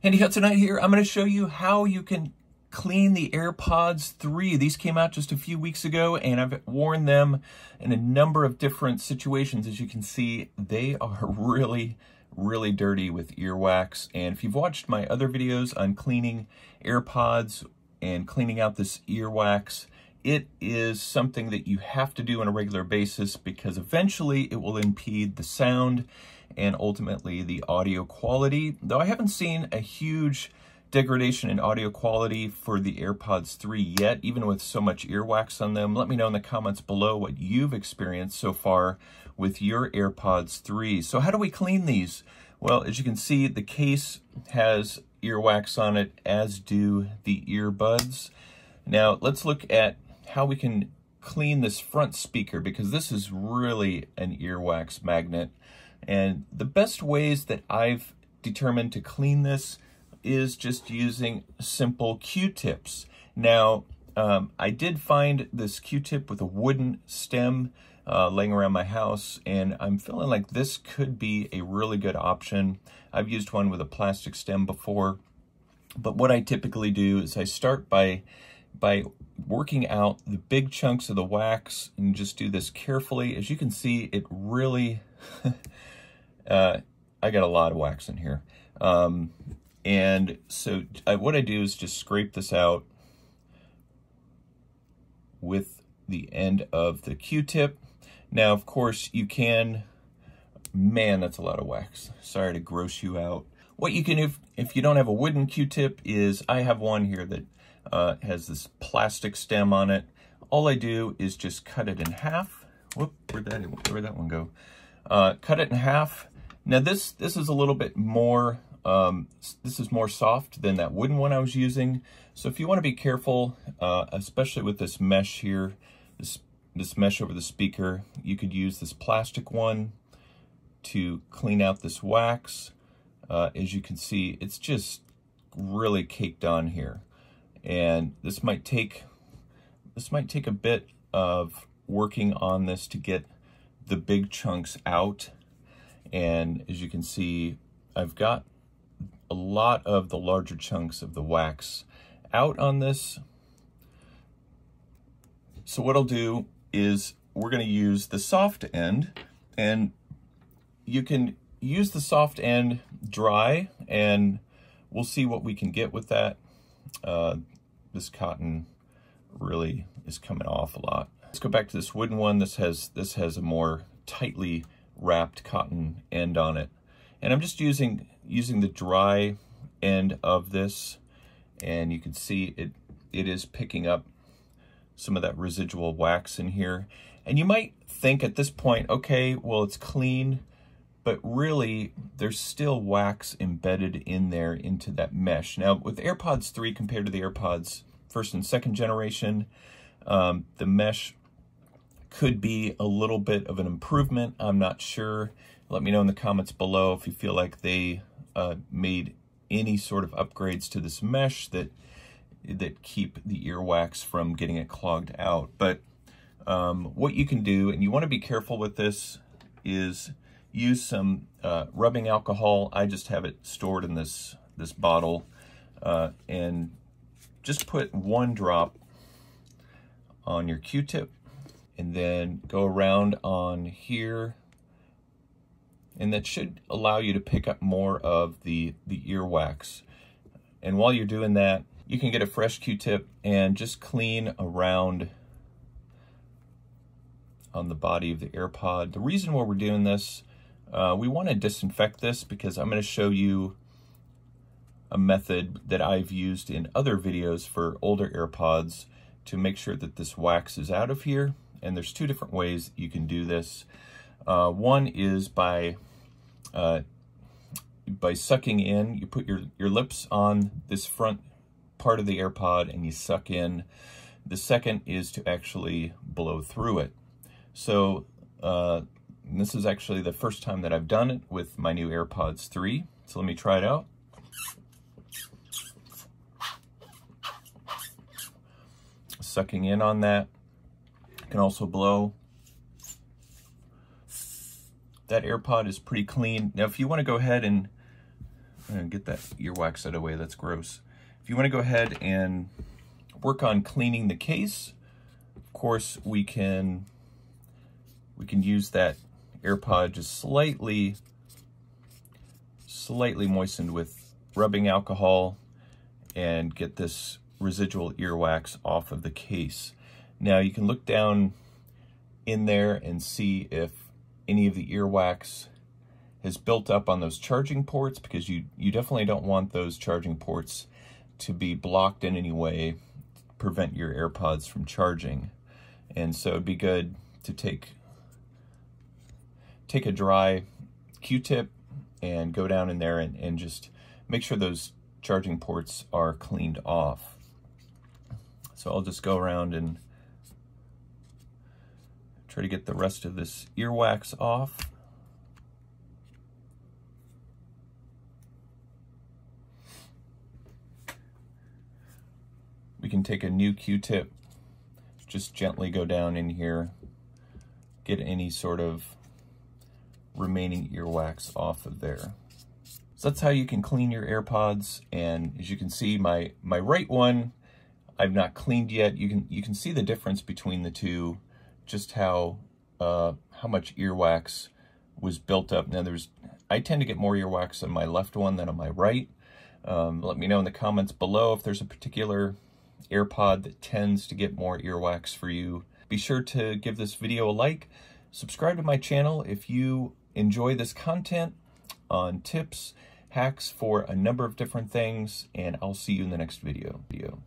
Andy Hudson Knight here. I'm going to show you how you can clean the AirPods 3. These came out just a few weeks ago, and I've worn them in a number of different situations. As you can see, they are really dirty with earwax. And if you've watched my other videos on cleaning AirPods and cleaning out this earwax, it is something that you have to do on a regular basis because eventually it will impede the sound and ultimately the audio quality. Though I haven't seen a huge degradation in audio quality for the AirPods 3 yet, even with so much earwax on them. Let me know in the comments below what you've experienced so far with your AirPods 3. So how do we clean these? Well, as you can see, the case has earwax on it, as do the earbuds. Now, let's look at how we can clean this front speaker, because this is really an earwax magnet. And the best ways that I've determined to clean this is just using simple Q-tips. Now, I did find this Q-tip with a wooden stem laying around my house, and I'm feeling like this could be a really good option. I've used one with a plastic stem before, but what I typically do is I start by working out the big chunks of the wax and just do this carefully. As you can see, it really, I got a lot of wax in here. And so what I do is just scrape this out with the end of the Q-tip. Now, of course, you can, man, that's a lot of wax. Sorry to gross you out. What you can do if you don't have a wooden Q-tip is, I have one here that has this plastic stem on it. All I do is just cut it in half. Whoop, where'd that one go? Cut it in half. Now this is a little bit more, this is more soft than that wooden one I was using. So if you want to be careful, especially with this mesh here, this mesh over the speaker, you could use this plastic one to clean out this wax. As you can see, it's just really caked on here. And this might take a bit of working on this to get the big chunks out. And as you can see, I've got a lot of the larger chunks of the wax out on this. So what I'll do is we're going to use the soft end, and you can use the soft end dry, and we'll see what we can get with that. This cotton really is coming off a lot. Let's go back to this wooden one. This has a more tightly wrapped cotton end on it. And I'm just using the dry end of this, and you can see it is picking up some of that residual wax in here. And you might think at this point, okay, well, it's clean, but really there's still wax embedded in there into that mesh. Now with AirPods 3 compared to the AirPods first and second generation, the mesh could be a little bit of an improvement. I'm not sure. Let me know in the comments below if you feel like they made any sort of upgrades to this mesh that keep the earwax from getting it clogged out. But what you can do, and you want to be careful with this, is use some rubbing alcohol. I just have it stored in this bottle, and just put 1 drop on your Q-tip, and then go around on here, and that should allow you to pick up more of the earwax. And while you're doing that, you can get a fresh Q-tip and just clean around on the body of the AirPod. The reason why we're doing this, we want to disinfect this because I'm going to show you a method that I've used in other videos for older AirPods to make sure that this wax is out of here. And there's 2 different ways you can do this. One is by sucking in. You put your lips on this front part of the AirPod and you suck in. The second is to actually blow through it. So this is actually the first time that I've done it with my new AirPods 3. So let me try it out. Sucking in on that. You can also blow. That AirPod is pretty clean. Now, if you want to go ahead and And get that earwax out of the way, that's gross. If you want to go ahead and work on cleaning the case, of course we can use that AirPod just slightly moistened with rubbing alcohol and get this residual earwax off of the case. Now you can look down in there and see if any of the earwax has built up on those charging ports, because you definitely don't want those charging ports to be blocked in any way to prevent your AirPods from charging. And so it'd be good to take a dry Q-tip and go down in there and just make sure those charging ports are cleaned off. So I'll just go around and try to get the rest of this earwax off. We can take a new Q-tip, just gently go down in here, get any sort of remaining earwax off of there. So that's how you can clean your AirPods. And as you can see, my right one I've not cleaned yet. You can see the difference between the two, just how much earwax was built up. Now I tend to get more earwax on my left one than on my right. Let me know in the comments below if there's a particular AirPod that tends to get more earwax for you. Be sure to give this video a like, subscribe to my channel if you enjoy this content on tips, hacks for a number of different things, and I'll see you in the next video.